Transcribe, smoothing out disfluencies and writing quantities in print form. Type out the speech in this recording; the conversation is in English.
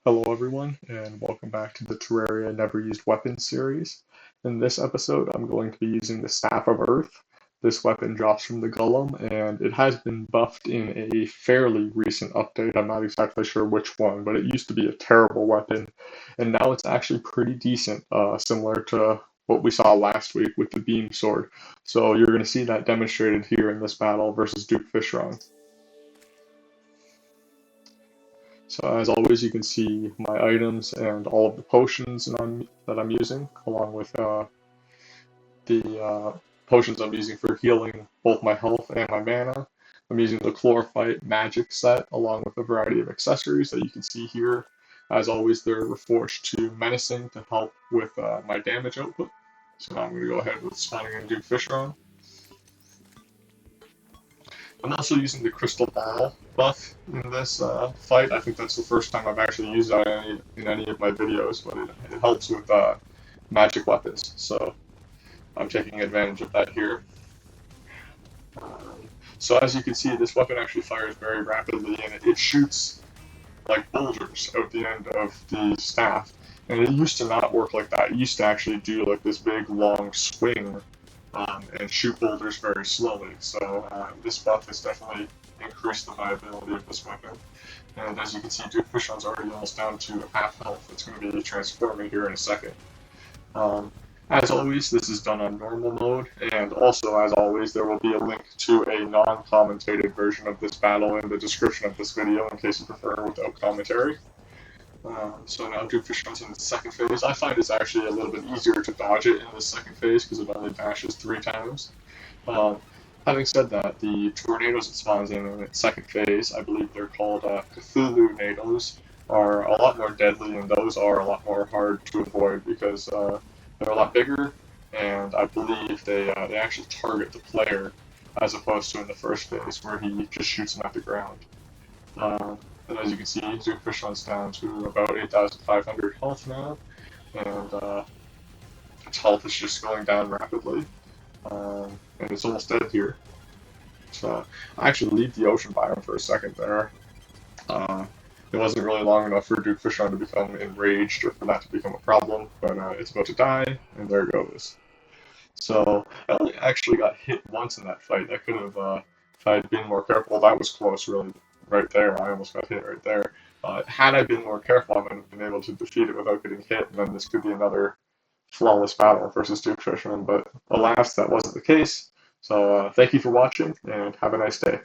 Hello everyone, and welcome back to the Terraria Never Used Weapons series. In this episode, I'm going to be using the Staff of Earth. This weapon drops from the Golem, and it has been buffed in a fairly recent update. I'm not exactly sure which one, but it used to be a terrible weapon, and now it's actually pretty decent, similar to what we saw last week with the Beam Sword. So you're going to see that demonstrated here in this battle versus Duke Fishron. So as always, you can see my items and all of the potions that I'm using, along with the potions I'm using for healing both my health and my mana. I'm using the Chlorophyte magic set, along with a variety of accessories that you can see here. As always, they're reforged to Menacing to help with my damage output. So now I'm going to go ahead with spawning and do Fishron. I'm also using the Crystal Ball buff in this fight. I think that's the first time I've actually used that in any of my videos, but it helps with magic weapons, so I'm taking advantage of that here. So as you can see, this weapon actually fires very rapidly, and it shoots like boulders out the end of the staff. And it used to not work like that. It used to actually do like this big long swing and shoot boulders very slowly. So this buff has definitely increased the viability of this weapon. And as you can see, Duke Fishron's already almost down to half health. It's going to be transforming here in a second. Um, as always, this is done on normal mode, and also, as always, there will be a link to a non-commentated version of this battle in the description of this video in case you prefer without commentary. So now Doomfish runs in the second phase. I find it's actually a little bit easier to dodge it in the second phase because it only dashes 3 times. Um, Having said that, the tornadoes it spawns in its second phase, I believe they're called Cthulhu nados, are a lot more deadly, and those are a lot more hard to avoid because they're a lot bigger, and I believe they actually target the player as opposed to in the first phase where he just shoots them at the ground. And as you can see, Zoomfish runs down to about 8,500 health now, and its health is just going down rapidly, and it's almost dead here. So I actually leave the ocean biome for a second there. Uh, it wasn't really long enough for Duke Fishron to become enraged or for that to become a problem, but it's about to die, and there it goes. So I only actually got hit once in that fight. I could have, if I had been more careful, that was close, really, right there. I almost got hit right there. Had I been more careful, I might have been able to defeat it without getting hit, and then this could be another flawless battle versus Duke Fishman. But alas, that wasn't the case. So thank you for watching, and have a nice day.